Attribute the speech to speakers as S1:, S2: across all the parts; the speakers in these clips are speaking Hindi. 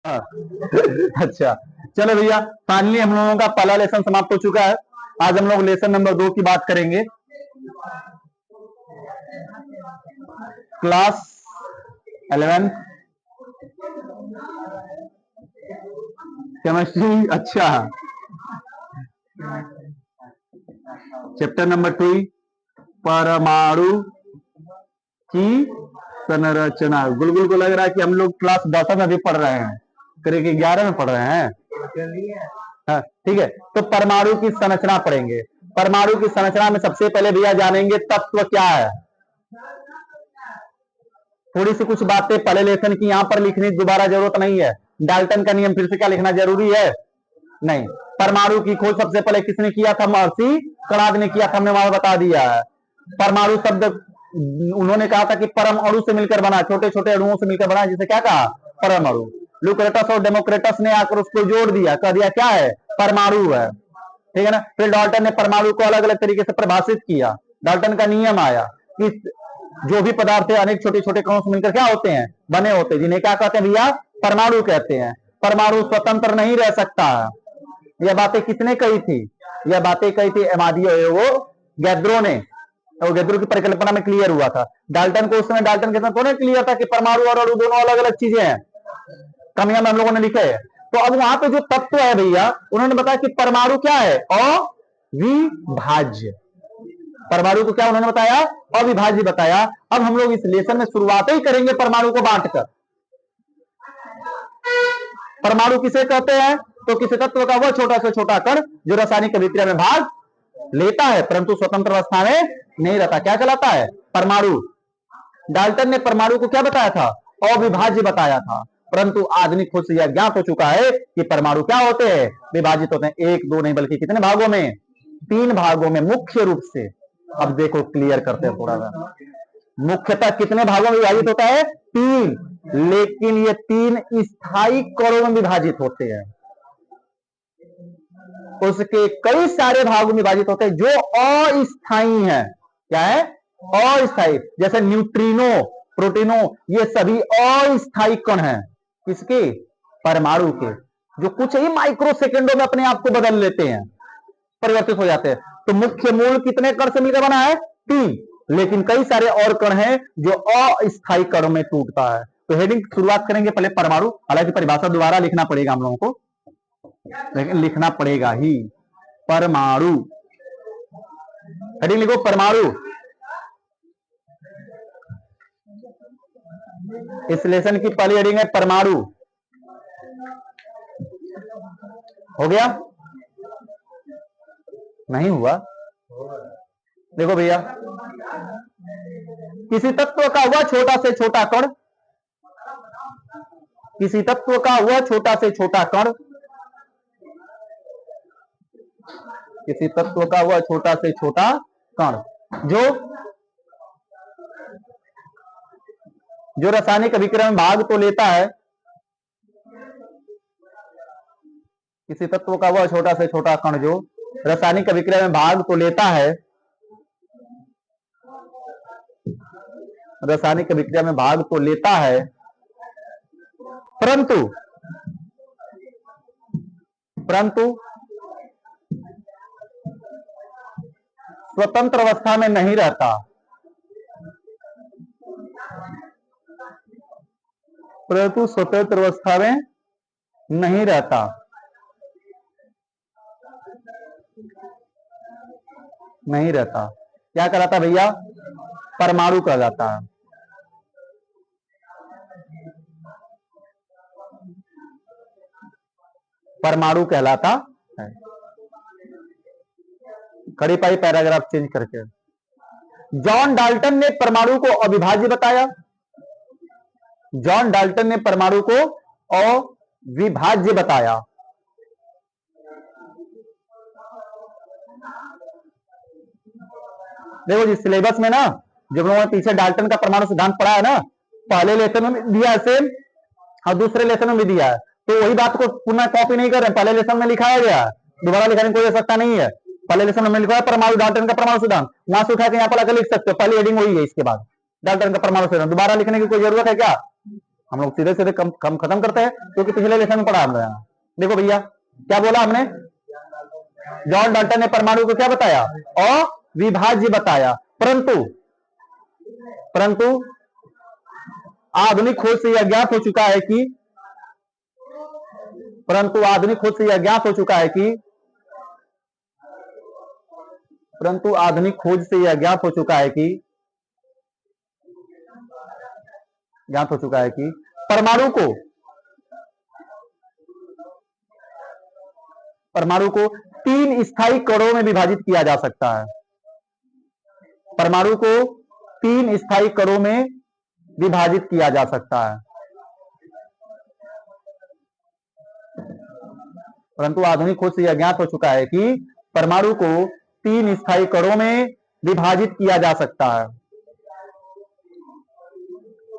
S1: हाँ। अच्छा, चलो भैया, फाइनली हम लोगों का पहला लेसन समाप्त हो चुका है। आज हम लोग लेसन नंबर 2 की बात करेंगे। Class 11 chemistry. अच्छा, चैप्टर नंबर 2, परमाणु की संरचना। गुलगुल को लग रहा है कि हम लोग क्लास 10 में भी पढ़ रहे हैं, करीब 11 में पढ़ रहे हैं। हाँ, ठीक है। तो परमाणु की संरचना पढ़ेंगे। परमाणु की संरचना में सबसे पहले भैया जानेंगे तत्व क्या है। थोड़ी सी कुछ बातें पहले लेसन की यहां पर लिखने की दोबारा जरूरत नहीं है। डाल्टन का नियम फिर से क्या लिखना जरूरी है? नहीं। परमाणु की खोज सबसे पहले किसने किया था? महर्षि कणाद ने किया था, हमने वहां बता दिया है। परमाणु शब्द उन्होंने कहा था कि परम अणु से मिलकर बना, छोटे छोटे अणुओं से मिलकर बना, जिसे क्या कहा? परमाणु। लुक्रेटस और डेमोक्रेटस ने आकर उसको जोड़ दिया, कह दिया क्या है? परमाणु है। ठीक है ना। फिर डाल्टन ने परमाणु को अलग अलग तरीके से परिभाषित किया। डाल्टन का नियम आया कि जो भी पदार्थ है अनेक छोटे छोटे कणों से मिलकर क्या होते हैं? बने होते हैं, जिन्हें क्या कहते हैं भैया? परमाणु कहते हैं। परमाणु स्वतंत्र नहीं रह सकता। यह बातें किसने कही थी? यह बातें कही थी वो गैद्रो ने। वो गैद्रो की परिकल्पना में क्लियर हुआ था। डाल्टन को उस समय डाल्टन के साथ थोड़ा क्लियर था कि परमाणु और अणु दोनों अलग अलग चीजें हैं। कमियां में हम लोगों ने लिखे है। तो अब वहां पे जो तत्व है भैया, उन्होंने बताया कि परमाणु क्या है? अविभाज्य। परमाणु को क्या उन्होंने बताया? अविभाज्य बताया। अब हम लोग इस लेसन में शुरुआत ही करेंगे परमाणु को बांटकर। परमाणु किसे कहते हैं? तो किसी तत्व का वह छोटा से छोटा कण जो रासायनिक अभिक्रिया में भाग लेता है परंतु स्वतंत्र अवस्था में नहीं रहता, क्या कहलाता है? परमाणु। डाल्टन ने परमाणु को क्या बताया था? अविभाज्य बताया था। परंतु आधुनिक खोज से यह ज्ञात हो चुका है कि परमाणु क्या होते हैं? विभाजित होते हैं। एक दो नहीं बल्कि कितने भागों में? 3 भागों में मुख्य रूप से। अब देखो क्लियर करते हैं थोड़ा सा। मुख्यतः कितने भागों में विभाजित होता है? 3। लेकिन ये 3 स्थायी कणों में विभाजित होते हैं। उसके कई सारे भागों में विभाजित होते हैं जो अस्थायी हैं। क्या है? अस्थायी। जैसे न्यूट्रिनो, प्रोटीनो, ये सभी अस्थायी कण हैं। किसके? परमाणु के, जो कुछ ही माइक्रो सेकेंडों में अपने आप को बदल लेते हैं, परिवर्तित हो जाते हैं। तो मुख्य मूल कितने कण से मिलकर बना है? 3। लेकिन कई सारे और कण हैं जो अस्थायी कणों में टूटता है। तो हेडिंग शुरुआत करेंगे पहले परमाणु। हालांकि परिभाषा दोबारा लिखना पड़ेगा हम लोगों को, लेकिन लिखना पड़ेगा ही। परमाणु, हेडिंग लिखो परमाणु। इस लेसन की पहली हेडिंग है परमाणु। हो गया? नहीं हुआ? देखो भैया, किसी तत्व का वह छोटा से छोटा कण, किसी तत्व का वह छोटा से छोटा कण, किसी तत्व का वह छोटा से छोटा कण जो रासायनिक अभिक्रिया में भाग तो लेता है, किसी तत्व का वह छोटा से छोटा कण जो रासायनिक अभिक्रिया में भाग तो लेता है, रासायनिक अभिक्रिया में भाग तो लेता है, परंतु स्वतंत्र अवस्था में नहीं रहता। परंतु स्वतंत्र अवस्था में नहीं रहता। नहीं रहता। क्या कहलाता भैया? परमाणु कहलाता है। परमाणु कहलाता है। खड़ी पाई पैराग्राफ चेंज करके। जॉन डाल्टन ने परमाणु को अविभाज्य बताया। जॉन डाल्टन ने परमाणु को अविभाज्य बताया। देखो जी, सिलेबस में ना, जब लोगों ने पीछे डाल्टन का परमाणु सिद्धांत पढ़ा है ना, पहले लेसन में दिया है सेम और दूसरे लेसन में भी दिया है। तो वही बात को पुनः कॉपी नहीं कर रहे, पहले लेसन में लिखाया गया, दोबारा लिखने की कोई आवश्यकता नहीं है। पहले लेसन में लिखा है परमाणु, डाल्टन का परमाणु सिद्धांत, वहां से उठा के यहाँ पर आकर लिख सकते हो। पहली हेडिंग वही है, इसके बाद डाल्टन का परमाणु सिद्धांत। दोबारा लिखने की कोई जरूरत है क्या? हम लोग सीधे सीधे कम खत्म करते हैं क्योंकि पिछले लेसन में पढ़ा हमने। देखो भैया क्या बोला हमने, जॉन डाल्टन ने परमाणु को क्या बताया, अविभाज्य बताया, परंतु आधुनिक खोज से यह ज्ञात हो चुका है कि आधुनिक खोज से यह ज्ञात हो चुका है कि परमाणु को 3 स्थायी कणों में विभाजित किया जा सकता है। परमाणु को 3 स्थायी कणों में विभाजित किया जा सकता है, परंतु आधुनिक खोज से यह ज्ञात हो चुका है कि परमाणु को 3 स्थायी कणों में विभाजित किया जा सकता है।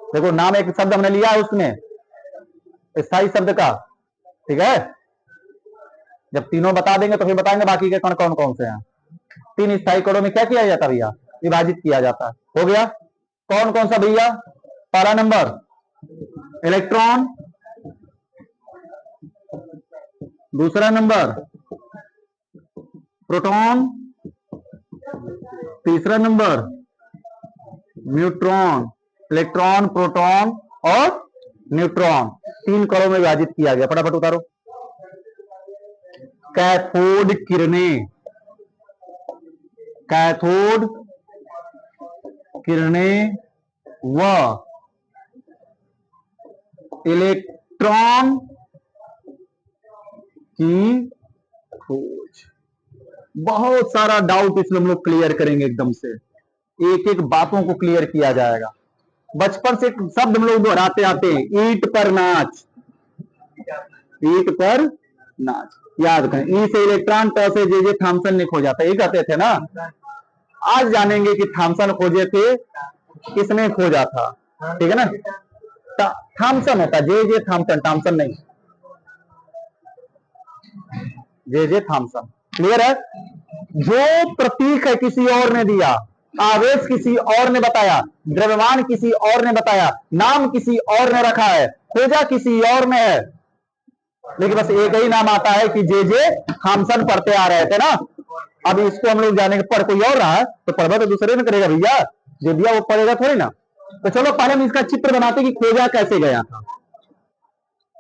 S1: देखो नाम एक शब्द हमने लिया है उसमें स्थायी शब्द का, ठीक है। जब तीनों बता देंगे तो फिर बताएंगे बाकी के कण कौन कौन से हैं। 3 स्थायी कणों में क्या किया जाता भैया, विभाजित किया जाता है। हो गया, कौन कौन सा भैया, पहला नंबर इलेक्ट्रॉन, दूसरा नंबर प्रोटॉन, तीसरा नंबर न्यूट्रॉन। इलेक्ट्रॉन, प्रोटॉन और न्यूट्रॉन 3 कणों में विभाजित किया गया। फटाफट उतारो। कैथोड किरणें, व इलेक्ट्रॉन की खोज। बहुत सारा डाउट इसमें हम लोग क्लियर करेंगे, एकदम से एक एक बातों को क्लियर किया जाएगा। बचपन से शब्द हम लोग दोहराते आते हैं, ईंट पर नाच, याद करें। ई से इलेक्ट्रॉन, ट से जे थॉमसन ने खोजा था, ये कहते थे ना। आज जानेंगे कि थॉमसन खोजे थे, किसने खोजा था, ठीक है ना। थॉमसन होता, जे थॉमसन, थॉमसन नहीं, जे थॉमसन। क्लियर है। जो प्रतीक है किसी और ने दिया, आवेश किसी और ने बताया, द्रव्यमान किसी और ने बताया, नाम किसी और ने रखा है, खोजा किसी और ने है, लेकिन बस एक ही नाम आता है कि जे थॉमसन पढ़ते आ रहे थे ना। अब इसको हम लोग जानेंगे, पढ़ कोई और रहा है तो पढ़वा तो दूसरे ने करेगा भैया, जो दिया वो पढ़ेगा थोड़ी ना। तो चलो पहले हम इसका चित्र बनाते कि खोजा कैसे गया था,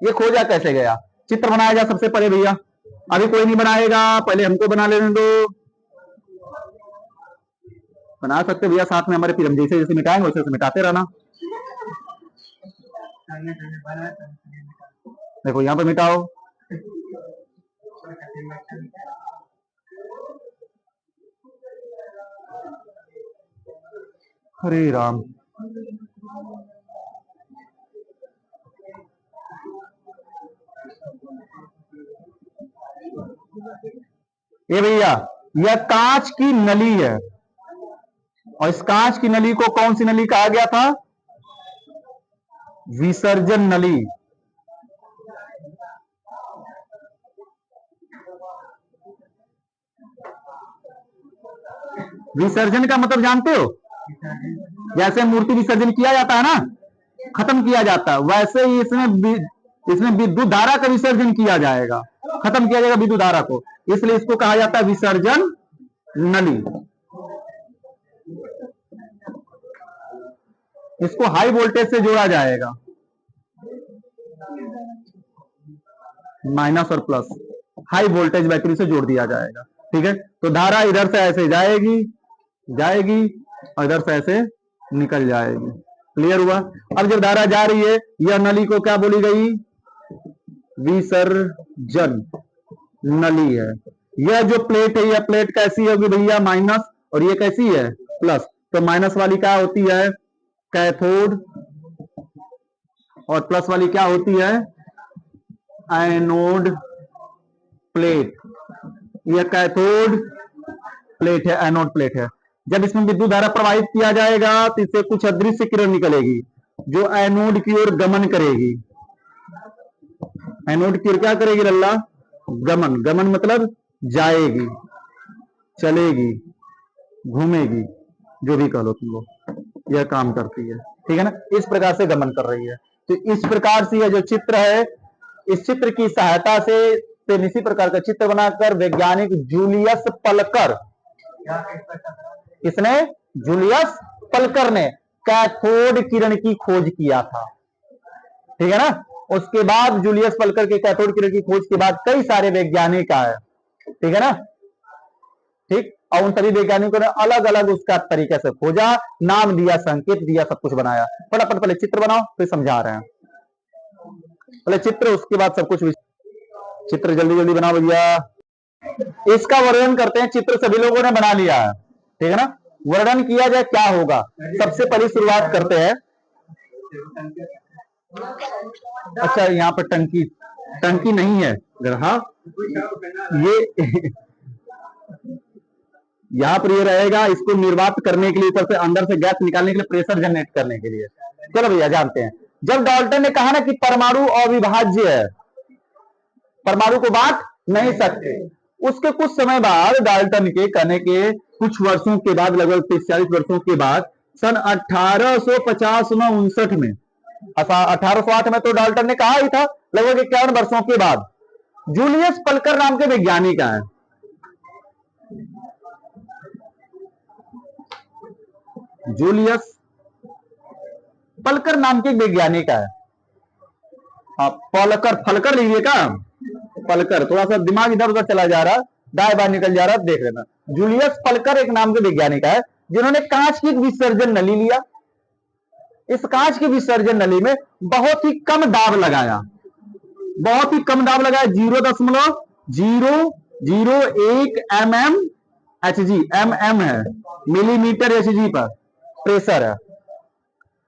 S1: ये खोजा कैसे गया। चित्र बनाया जा सबसे पहले भैया। अभी कोई नहीं बनाएगा, पहले हमको बना लेने दो। बना सकते भैया साथ में हमारे, फिर हम जैसे जैसे मिटाएंगे वैसे वैसे मिटाते रहना। देखो यहां पर मिटाओ, हरे राम। ये भैया यह कांच की नली है, और इस कांच की नली को कौन सी नली कहा गया था, विसर्जन नली। विसर्जन का मतलब जानते हो, जैसे मूर्ति विसर्जन किया जाता है ना, खत्म किया जाता है, वैसे ही इसमें विद्युत धारा का विसर्जन किया जाएगा, खत्म किया जाएगा विद्युत धारा को, इसलिए इसको कहा जाता है विसर्जन नली। इसको हाई वोल्टेज से जोड़ा जाएगा, माइनस और प्लस हाई वोल्टेज बैटरी से जोड़ दिया जाएगा, ठीक है। तो धारा इधर से ऐसे जाएगी और इधर से ऐसे निकल जाएगी। क्लियर हुआ। अब जब धारा जा रही है, यह नली को क्या बोली गई, विसर्जन नली है। यह जो प्लेट है, यह प्लेट कैसी होगी भैया, माइनस, और ये कैसी है, प्लस। तो माइनस वाली क्या होती है, कैथोड, और प्लस वाली क्या होती है, एनोड प्लेट। यह कैथोड प्लेट है, एनोड प्लेट है। जब इसमें विद्युत धारा प्रवाहित किया जाएगा तो इससे कुछ अदृश्य किरण निकलेगी जो एनोड की ओर गमन करेगी। एनोड की ओर क्या करेगी लल्ला, गमन। गमन मतलब जाएगी, चलेगी, घूमेगी, जो भी कह लो तुम लोग, यह काम करती है, ठीक है ना। इस प्रकार से गमन कर रही है। तो इस प्रकार से यह जो चित्र है, इस चित्र की सहायता से इसी प्रकार का चित्र बनाकर वैज्ञानिक जूलियस पलकर, किसने? जूलियस पलकर ने कैथोड किरण की खोज किया था। ठीक है ना। उसके बाद जूलियस पलकर के कैथोड किरण की खोज के बाद कई सारे वैज्ञानिक आए। ठीक है ना। ठीक। और उन सभी वैज्ञानिकों ने अलग अलग उसका तरीके से खोजा, नाम दिया, संकेत दिया, सब कुछ बनाया। फटाफट पहले चित्र बनाओ, फिर समझा रहे हैं। पहले चित्र, उसके बाद सब कुछ। चित्र जल्दी जल्दी बनाओ भैया। इसका वर्णन करते हैं। चित्र सभी लोगों ने बना लिया है। ठीक है ना। वर्णन किया जाए क्या होगा। सबसे पहले शुरुआत करते हैं। अच्छा, यहाँ पर टंकी नहीं है। हाँ, ये यहाँ पर ये रहेगा, इसको निर्वात करने के लिए, ऊपर से अंदर से गैस निकालने के लिए, प्रेशर जनरेट करने के लिए। चलो भैया, जानते हैं। जब डाल्टन ने कहा ना कि परमाणु अविभाज्य है, परमाणु को बांट नहीं सकते, उसके कुछ समय बाद, डाल्टन के कहने के कुछ वर्षों के बाद, लगभग 30-40 वर्षों के बाद, सन 1850-59 में, 1808 में तो डाल्टन ने कहा ही था, लगभग 51 वर्षों के बाद जूलियस पलकर नाम के वैज्ञानिक आए। जूलियस पलकर नाम के वैज्ञानिक है। पलकर, फलकर लीजिएगा, पलकर। थोड़ा सा दिमाग इधर उधर चला जा रहा, दाएं बाएं निकल जा रहा, देख लेना। जूलियस पलकर एक नाम के वैज्ञानिक है, जिन्होंने कांच की विसर्जन नली लिया। इस कांच की विसर्जन नली में बहुत ही कम दाब लगाया, बहुत ही कम दाब लगाया, 0.001 mm Hg, mm है, मिलीमीटर Hg पर प्रेशर है।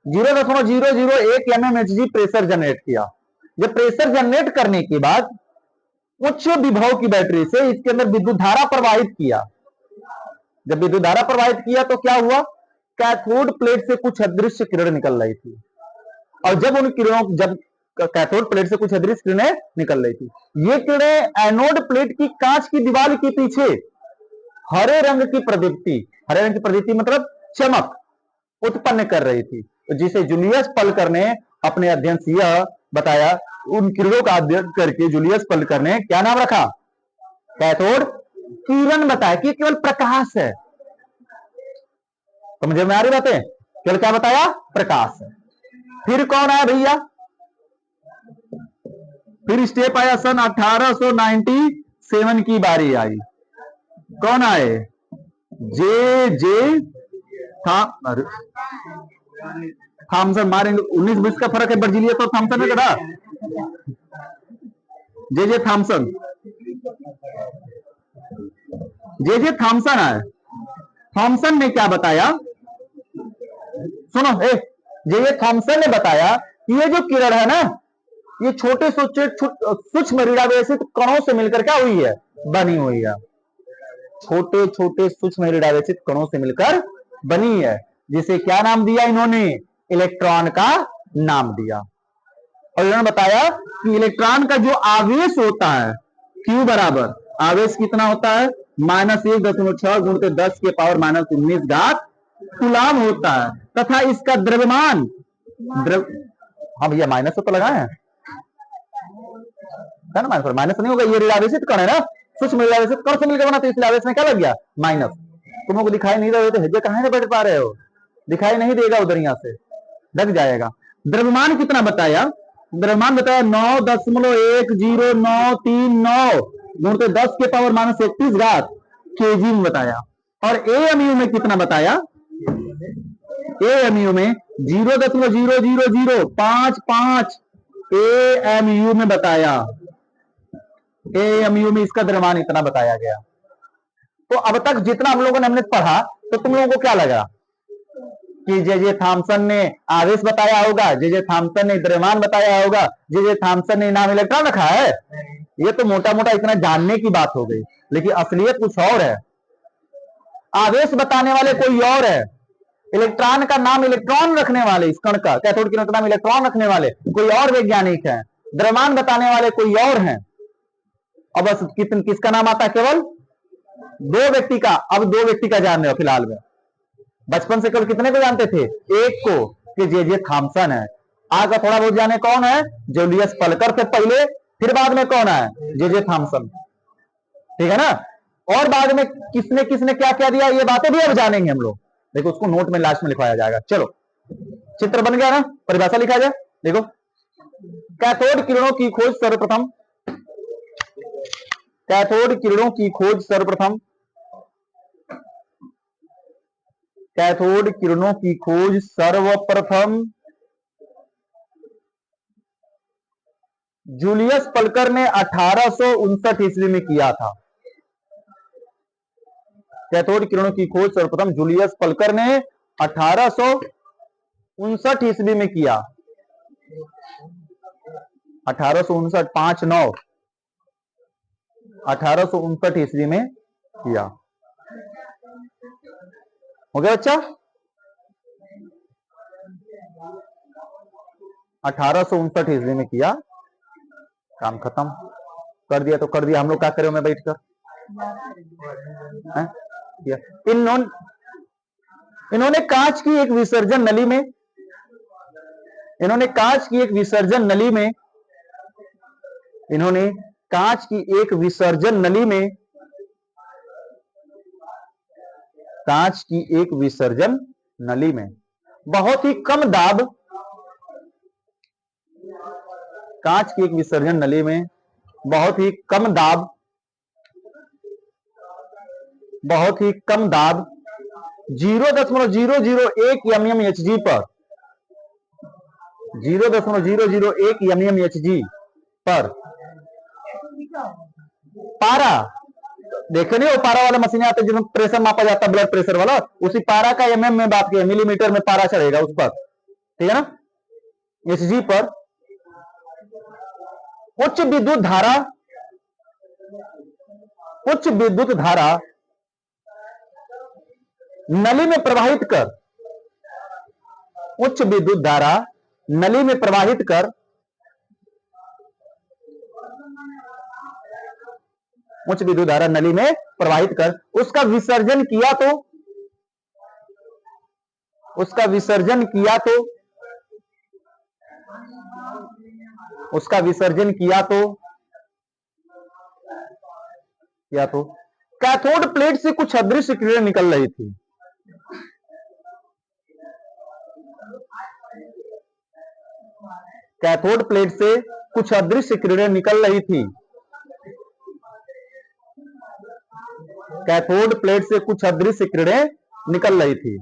S1: 0.001 mm Hg प्रेशर जनरेट किया। जब प्रेशर जनरेट करने के बाद उच्च विभव की बैटरी से इसके अंदर विद्युत धारा प्रवाहित किया। जब विद्युत धारा प्रवाहित किया तो क्या हुआ, कैथोड प्लेट से कुछ अदृश्य किरण निकल रही थी। और जब उन किरणों, जब कैथोड प्लेट से कुछ अदृश्य किरणें निकल रही थी, ये किरणें एनोड प्लेट की कांच की दीवार के पीछे हरे रंग की प्रदीप्ति, हरे रंग की प्रदीप्ति मतलब चमक उत्पन्न कर रही थी, जिसे जूलियस पलकर ने अपने अध्ययन से यह बताया। उन किरणों का अध्ययन करके जूलियस पलकर ने क्या नाम रखा, कैथोड किरण बताया कि केवल प्रकाश है। समझ में आ रही बातें? केवल क्या बताया, प्रकाश है। फिर कौन आया भैया, फिर स्टेप आया, सन 1897 की बारी आई। कौन आए, जे थॉमसन। मारेंगे 19-20 का फर्क है, बर्जीलियस और थॉमसन में कदा। जे थॉमसन, जे थॉमसन आए। थॉमसन ने क्या बताया, सुनो, जे थॉमसन ने बताया कि ये जो किरण है ना, ये छोटे सूक्ष्म ऋणावेशित कणों से मिलकर क्या हुई है, बनी हुई है। छोटे छोटे सूक्ष्म ऋणावेशित कणों से मिलकर बनी है, जिसे क्या नाम दिया इन्होंने, इलेक्ट्रॉन का नाम दिया। और इन्होंने बताया कि इलेक्ट्रॉन का जो आवेश होता है, Q बराबर, आवेश कितना होता है, -1.6 गुणित 10 के पावर -19 घात कूलाम होता है। तथा इसका द्रव्यमान, हाँ भैया माइनस तो लगाए हैं ना, माइनस नहीं होगा, ये ऋणावेशित कण है ना, सूक्ष्म ऋणावेशित कण से मिलकर बना, तो इसलिए आवेश में क्या लग गया, माइनस। तुम लोग दिखाई नहीं रहे, तो हजे कहां से बैठ पा रहे हो, दिखाई नहीं देगा उधर, यहां से लग जाएगा। द्रव्यमान कितना बताया, द्रव्यमान बताया 9.109339 गुणित 10 के पावर -31 घात केजी में बताया। और एएमयू में कितना बताया, एएमयू में 0.00055 एएमयू में बताया। एएमयू में इसका द्रव्यमान इतना बताया गया। तो अब तक जितना हम लोगों ने हमने पढ़ा, तो तुम लोगों को क्या लगा कि जे थॉमसन ने आवेश बताया होगा, जे थॉमसन ने द्रव्यमान बताया होगा, जे थॉमसन ने नाम इलेक्ट्रॉन रखा है। ये तो मोटा मोटा इतना जानने की बात हो गई, लेकिन असलियत कुछ और है। आवेश बताने वाले कोई और है, इलेक्ट्रॉन का नाम इलेक्ट्रॉन रखने वाले, इस कण का, कैथोड किरण का नाम इलेक्ट्रॉन रखने वाले कोई और वैज्ञानिक है, द्रव्यमान बताने वाले कोई और हैं। अब बस किसका नाम आता है, केवल 2 व्यक्ति का। अब 2 व्यक्ति का जान रहे हो फिलहाल में, बचपन से केवल कितने को जानते थे, एक को, कि जे थॉमसन है। आगे थोड़ा बहुत जाने कौन है, जूलियस पलकर से पहले, फिर बाद में कौन है, जे थॉमसन, ठीक है ना। और बाद में किसने किसने क्या क्या दिया, ये बातें भी अब जानेंगे हम लोग। देखो उसको नोट में लास्ट में लिखवाया जाएगा। चलो चित्र बन गया ना, परिभाषा लिखा जाए। देखो कैथोड किरणों की खोज सर्वप्रथम, कैथोड किरणों की खोज सर्वप्रथम, कैथोड किरणों की खोज सर्वप्रथम जूलियस पलकर ने 1859 ईस्वी में किया था। कैथोड किरणों की खोज सर्वप्रथम जूलियस पलकर ने 1859 ईस्वी में किया। 1859 5/9 1859 ईस्वी में किया। हो गया बच्चा, 1859 ईस्वी में किया, काम खत्म कर दिया तो कर दिया। हम लोग क्या करें मैं बैठकर, इन्होंने कांच की एक विसर्जन नली में, इन्होंने कांच की एक विसर्जन नली में, इन्होंने कांच की एक विसर्जन नली में, कांच की एक विसर्जन नली में बहुत ही कम दाब, कांच की एक विसर्जन नली में बहुत ही कम दाब, बहुत ही कम दाब 0.001 mmHg पर, 0.001 mmHg पर पारा, देखे नहीं वो पारा वाला मशीन आते जिसमें प्रेशर मापा जाता है, ब्लड प्रेशर वाला, उसी पारा का एमएम में बात किया, मिलीमीटर में पारा चढ़ेगा उस पर, ठीक है ना, एचजी पर उच्च विद्युत धारा, उच्च विद्युत धारा नली में प्रवाहित कर, उच्च विद्युत धारा नली में प्रवाहित कर, उच्च विद्युत धारा नली में प्रवाहित कर उसका विसर्जन किया तो, उसका विसर्जन किया तो, उसका विसर्जन किया तो, किया तो कैथोड प्लेट से कुछ अदृश्य किरणें निकल रही थी। कैथोड प्लेट से कुछ अदृश्य किरणें निकल रही थी, कैथोड प्लेट से कुछ अदृश्य किरणें निकल रही थी,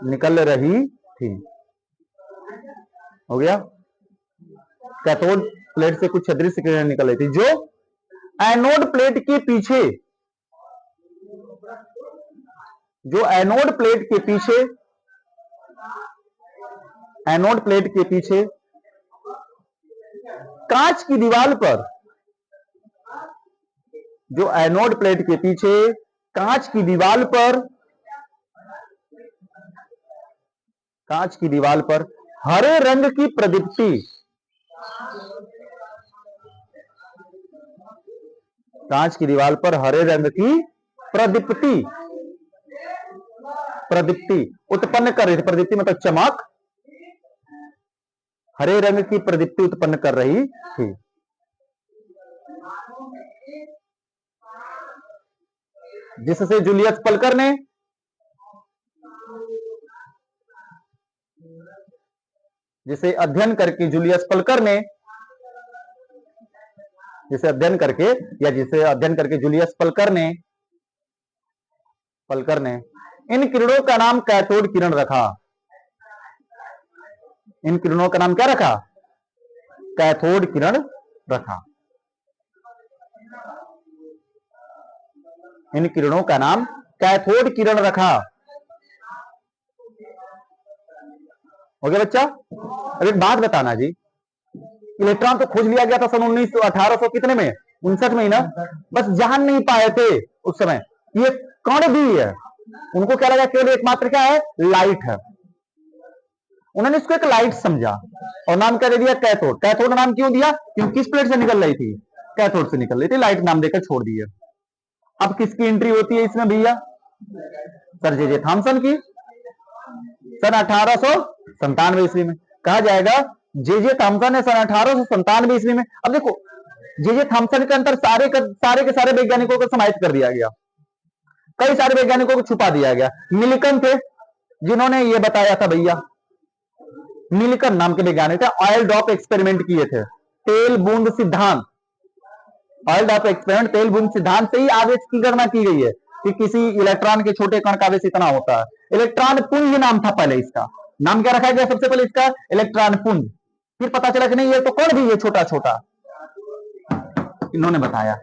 S1: निकल रही थी। हो गया, कैथोड प्लेट से कुछ अदृश्य किरणें निकल रही थी जो एनोड प्लेट के पीछे, जो एनोड प्लेट के पीछे, एनोड प्लेट के पीछे कांच की दीवार पर, जो एनोड प्लेट के पीछे कांच की दीवार पर, कांच की दीवार पर हरे रंग की प्रदीप्ति, कांच की दीवार पर हरे रंग की प्रदीप्ति, प्रदीप्ति उत्पन्न कर रही थी। प्रदीप्ति मतलब चमक, हरे रंग की प्रदीप्ति उत्पन्न कर रही थी। जिससे जूलियस पलकर ने, जिसे अध्ययन करके जूलियस पलकर ने, जिसे अध्ययन करके या जिसे अध्ययन करके जूलियस पलकर ने, पलकर ने इन किरणों का नाम कैथोड किरण रखा। इन किरणों का नाम क्या रखा, कैथोड किरण रखा। इन किरणों का नाम कैथोड किरण रखा। हो गया बच्चा। अब एक बात बताना जी, इलेक्ट्रॉन तो खोज लिया गया था सन 1800 कितने में, 59 में ही ना, बस जान नहीं पाए थे उस समय ये कण भी है। उनको क्या लगा, केवल एकमात्र क्या है, लाइट है। उन्होंने इसको एक लाइट समझा और नाम क्या दे दिया, कैथोड। कैथोड नाम क्यों दिया, क्योंकि किस प्लेट से निकल रही थी, कैथोड से निकल रही थी, लाइट नाम देकर छोड़ दिए। अब किसकी एंट्री होती है इसमें भैया, सर जे थॉमसन की। सन 1897 ईस्वी में। कहा जाएगा जे थॉमसन ने सन 1897 ईस्वी में। अब देखो जे थॉमसन के अंदर सारे के सारे वैज्ञानिकों को समाहित कर दिया गया, कई सारे वैज्ञानिकों को छुपा दिया गया। मिल्टन थे जिन्होंने ये बताया था भैया, मिल्टन नाम के वैज्ञानिक थे, ऑयल ड्रॉप एक्सपेरिमेंट किए थे, तेल बूंद सिद्धांत, ऑयल ड्रॉप एक्सपेरिमेंट, तेल बूंद सिद्धांत से ही आवेश की गणना की गई है कि किसी इलेक्ट्रॉन के छोटे कण का आवेश इतना होता है। इलेक्ट्रॉन पुंज नाम था पहले, इसका नाम क्या रखा गया सबसे पहले, इसका इलेक्ट्रॉन पुंज। फिर पता चला कि नहीं ये तो कण भी है छोटा छोटा, इन्होंने बताया।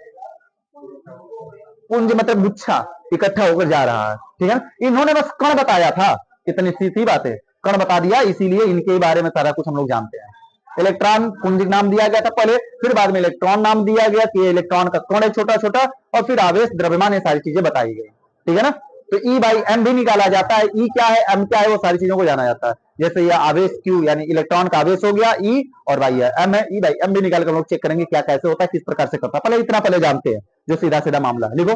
S1: पुंज मतलब गुच्छा इकट्ठा होकर जा रहा है, ठीक है ना। इन्होंने बस कण बताया था, कितनी सी बातें, कण बता दिया, इसीलिए इनके बारे में सारा कुछ हम लोग जानते हैं। इलेक्ट्रॉन पुंज नाम दिया गया था पहले, फिर बाद में इलेक्ट्रॉन नाम दिया गया कि इलेक्ट्रॉन का कण है छोटा छोटा, और फिर आवेश, द्रव्यमान, ये सारी चीजें बताई गई, ठीक है ना। तो E बाई एम भी निकाला जाता है, E क्या है, M क्या है, वो सारी चीजों को जाना जाता है। जैसे ये आवेश Q यानी इलेक्ट्रॉन का आवेश हो गया E, और भाई M है, E बाई एम भी निकाल कर हम लोग चेक करेंगे क्या कैसे होता है, किस प्रकार से करता है। पहले इतना पहले जानते हैं जो सीधा सीधा मामला है। लिखो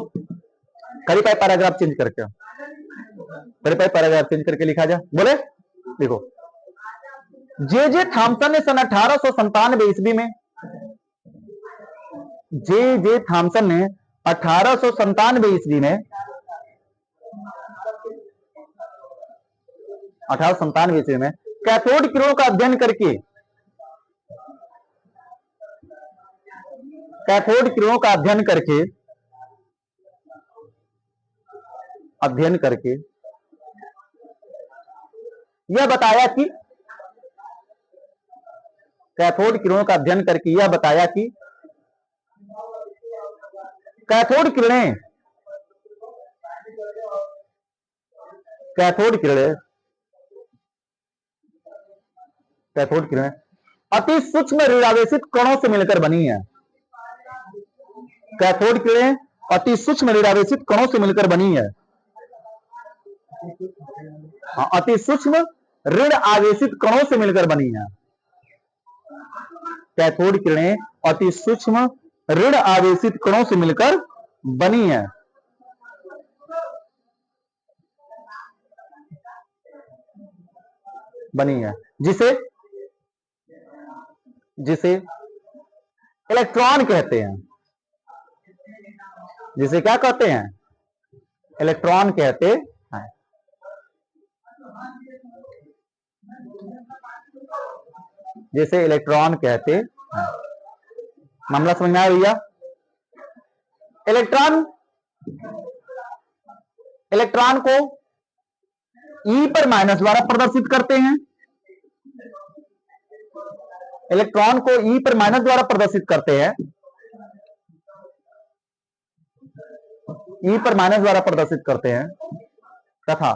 S1: करी पाए पैराग्राफ चेंज करके, करी पाए पैराग्राफ चेंज करके लिखा जाए, बोले देखो। जे थॉमसन ने सन 1897 ईस्वी में, जे थॉमसन ने 1897 ईस्वी में, 1897 ईस्वी में कैथोड किरणों का अध्ययन करके, कैथोड किरणों का अध्ययन करके यह बताया कि, कैथोड किरणों का अध्ययन करके यह बताया कि कैथोड किरणें अति सूक्ष्म ऋणावेशित कणों से मिलकर बनी है। कैथोड किरणें अति सूक्ष्म ऋणावेशित कणों से मिलकर बनी है। अति सूक्ष्म ऋण आवेशित कणों से मिलकर बनी है। कैथोड किरणें अति सूक्ष्म ऋण आवेशित कणों से मिलकर बनी है। जिसे इलेक्ट्रॉन कहते हैं। जिसे क्या कहते हैं, इलेक्ट्रॉन कहते हैं। जिसे इलेक्ट्रॉन कहते हैं। मामला समझ में आया भैया। इलेक्ट्रॉन को E पर माइनस द्वारा प्रदर्शित करते हैं। इलेक्ट्रॉन को E पर माइनस द्वारा प्रदर्शित करते हैं। E पर माइनस द्वारा प्रदर्शित करते हैं तथा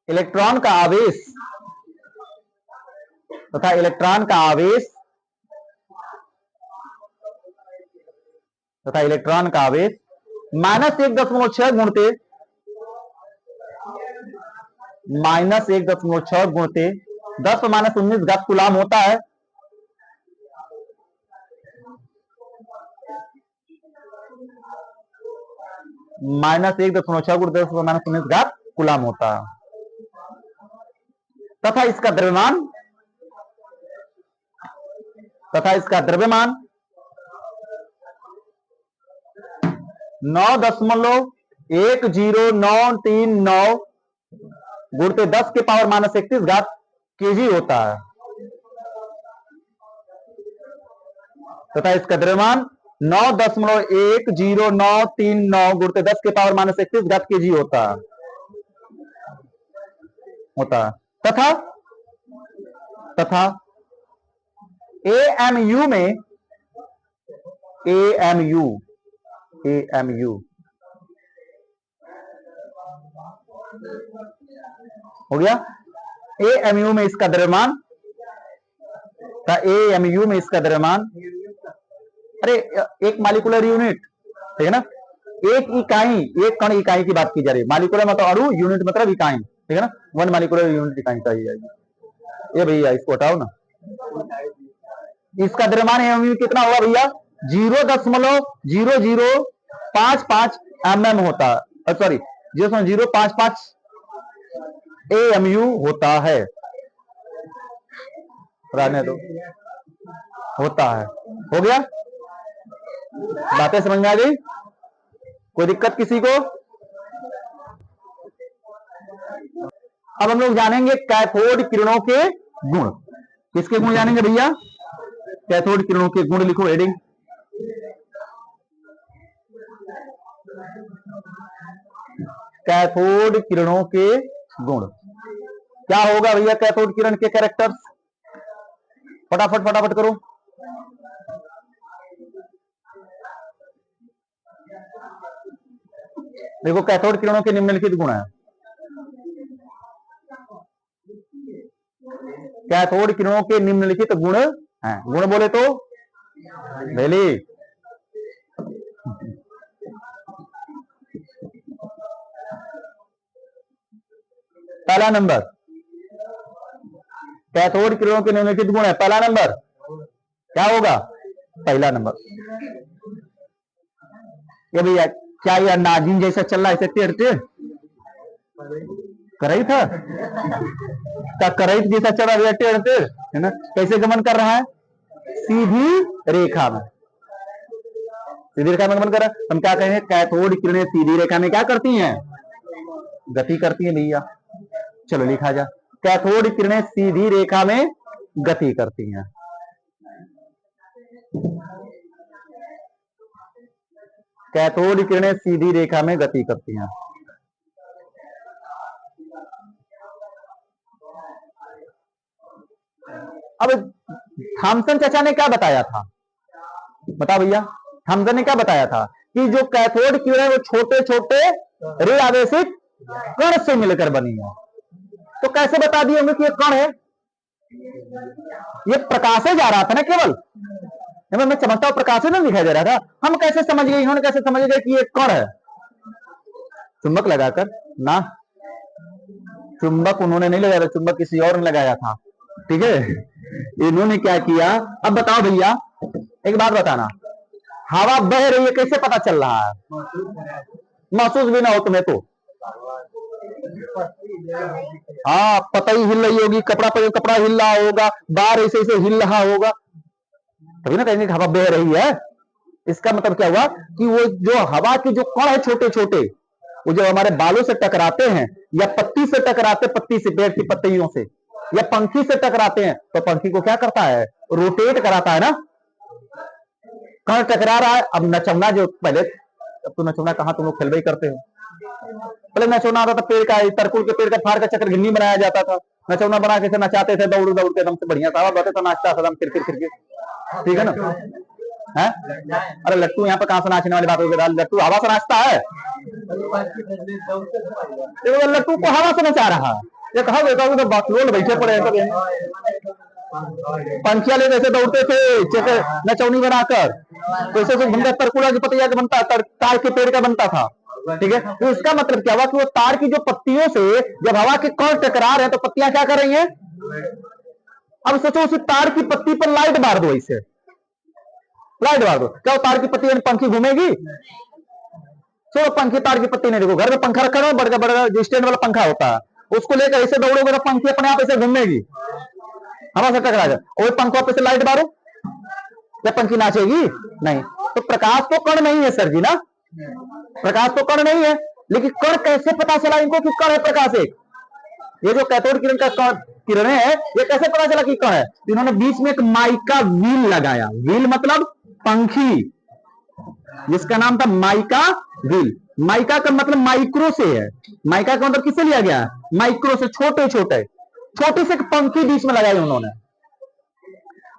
S1: इलेक्ट्रॉन का आवेश -1.6 गुणते -10 पर -19 घात कूलाम होता है। -1.6 गुण 10 पर -19 घात कूलाम होता है तथा इसका द्रव्यमान 9.1039 गुणते 10 के पावर -31 घात केजी होता है तथा इसका द्रव्यमान 9.10939 गुणते 10 के पावर -31 घात केजी होता है तथा AMU में हो गया। AMU में इसका द्रव्यमान अरे एक मालिकुलर यूनिट, ठीक है ना। एक कण इकाई की बात की जा रही है। मालिकुलर मतलब अणु, यूनिट मतलब इकाई, ठीक है ना। 1 मालिकुलर यूनिट इकाई चाहिए जाएगी। ये भैया इसको हटाओ ना। इसका द्रव्यमान AMU कितना होगा भैया, 0.0055 mm होता है। सॉरी 0.055 AMU होता है, रहने दो, होता है। हो गया, बातें समझ में आ गई? कोई दिक्कत किसी को? अब हम लोग जानेंगे कैथोड किरणों के गुण। किसके गुण जानेंगे भैया? कैथोड किरणों के गुण लिखो हेडिंग। कैथोड किरणों के गुण क्या होगा भैया? कैथोड किरण के कैरेक्टर्स फटाफट फटाफट करो। देखो, कैथोड किरणों के निम्नलिखित गुण है। कैथोड किरणों के निम्नलिखित गुण हैं। गुण बोले तो वेली, पहला नंबर कैथोड किरणों के निम्नलिखित गुण है। पहला नंबर क्या होगा? पहला नंबर ये भैया, क्या यह नागिन जैसा चल रहा है? ऐसे टेढ़ टेढ़ करई था क्या? करई जैसा चल रहा है टेढ़ टेढ़, है ना? कैसे गमन कर रहा है? सीधी रेखा में, सीधी रेखा में गमन कर रहा है। हम क्या कहेंगे? कैथोड किरणें सीधी रेखा में क्या करती हैं? गति करती हैं भैया। चलो लिखा जा, कैथोड किरणें सीधी रेखा में गति करती हैं। कैथोड किरणें सीधी रेखा में गति करती हैं। अब थॉमसन चाचा ने क्या बताया था? बता भैया, थॉमसन ने क्या बताया था कि जो कैथोड किरण वो छोटे छोटे रे आवेशित कण से मिलकर बनी है। तो कैसे बता दिए होंगे कि ये कण है? ये प्रकाश से जा रहा था ना, केवल मैं चमकता हुआ प्रकाश नहीं दिखाई दे रहा था। हम कैसे समझ गए, इन्होंने कैसे समझ गए कि ये कण है? चुंबक लगाकर ना, चुंबक उन्होंने नहीं लगाया था, चुंबक किसी और ने लगाया था। ठीक है, इन्होंने क्या किया? अब बताओ भैया, एक बात बताना, हवा बह रही है, कैसे पता चल रहा है? महसूस भी ना हो तुम्हें तो। हाँ, पता ही हिल रही होगी, कपड़ा पर कपड़ा हिल रहा होगा, बाहर ऐसे ऐसे हिल रहा होगा, तभी ना कहेंगे हवा बह रही है। इसका मतलब क्या हुआ कि वो जो हवा के जो कण है छोटे छोटे, वो जो हमारे बालों से टकराते हैं या पत्ती से टकराते, पत्ती से, पेड़ की पत्तियों से, या पंखी से टकराते हैं, तो पंखी को क्या करता है? रोटेट कराता है ना। कण टकरा रहा है। अब नचौना जो पहले, अब तो नचौना कहां तुम लोग खेलवे करते हो? पहले नचौना आता था पेड़ का, तरकुल के पेड़ का फाड़ का चक्कर गिन्नी बनाया जाता था। नचौना बना के नचाते थे, दौड़ दौड़ के एकदम से बढ़िया था, बातें तो नाचता था फिर ठीक है ना? है? अरे लट्टू यहाँ पे कहां से नाचने वाली बात हो गई? लट्टू हवा से नाचता है, लट्टू को हवा से नचा रहा है। ये कहा तो बाकलोल बैठे पड़े हैं, पंखिया ले जैसे दौड़ते थे नचौनी बनाकर, वैसे जो बनता तरकुला की पतिया का बनता, तार के पेड़ का बनता था। ठीक है, तो इसका मतलब क्या हुआ कि वो तार की जो पत्तियों से जब हवा के कण टकरा रहे हैं तो पत्तियां क्या कर रही हैं? अब सोचो, उसी तार की पत्ती पर लाइट मार दो, ऐसे लाइट मार दो, क्या वो तार की पत्ती पंखी घूमेगी? तो पंखी तार की पत्ती नहीं, देखो घर में पंखा रखा है, बड़ा बड़ा जो स्टैंड वाला पंखा होता है, उसको लेकर ऐसे दौड़ोगे तो पंखी अपने आप ऐसे घूमेगी, हवा से टकरा जाए। और पंखों पे से लाइट मारो, क्या पंखी नाचेगी? नहीं। तो प्रकाश तो कण नहीं है सर जी ना, प्रकाश तो कण नहीं है, लेकिन कण कैसे पता चला इनको कि कण है प्रकाश एक? ये जो कैथोड किरण का किरणें है, ये कैसे पता चला कि कण है? इन्होंने बीच में एक माइका व्हील लगाया। व्हील मतलब पंखी, जिसका नाम था माइका व्हील। माइका का मतलब माइक्रो से है। माइका का मतलब किससे लिया गया? माइक्रो से, छोटे छोटे, छोटी से पंखी बीच में लगाई उन्होंने।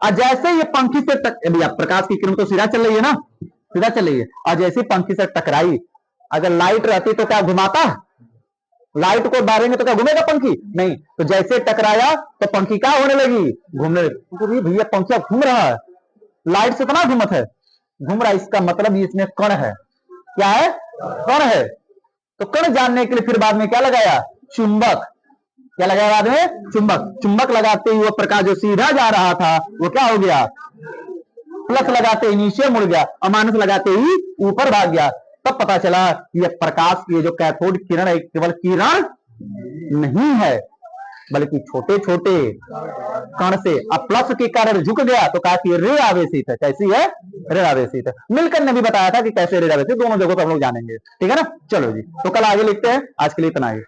S1: और जैसे ये पंखी से प्रकाश की किरण तो सीधा चल रही है ना, सीधा चल रही है, और जैसे पंखी से टकराई, अगर लाइट रहती तो क्या घुमाता? लाइट को मारेंगे तो क्या घूमेगा पंखी? नहीं। तो जैसे टकराया तो पंखी क्या होने लगी? घूमने लगी। भैया पंखिया घूम रहा है, लाइट से इतना घूमत है, घूम रहा है, इसका मतलब इसमें कण है। क्या है? कण है। तो कण जानने के लिए फिर बाद में क्या लगाया? चुंबक। क्या लगाया बाद में? चुंबक। चुंबक लगाते ही वो प्रकाश जो सीधा जा रहा था वो क्या हो गया? प्लस लगाते ही नीचे मुड़ गया, और माइनस लगाते ही ऊपर भाग गया। तब पता चला ये प्रकाश की जो कैथोड किरण है केवल किरण नहीं है, बल्कि छोटे छोटे कण से। अब प्लस के कारण झुक गया तो कहा कि ऋण आवेशित है। कैसी है? ऋण आवेशित है। मिलकर ने भी बताया था कि कैसे ऋण आवेशित, दोनों जगहों पर हम लोग जानेंगे। ठीक है ना, चलो जी, तो कल आगे लिखते हैं। आज के लिए इतना ही।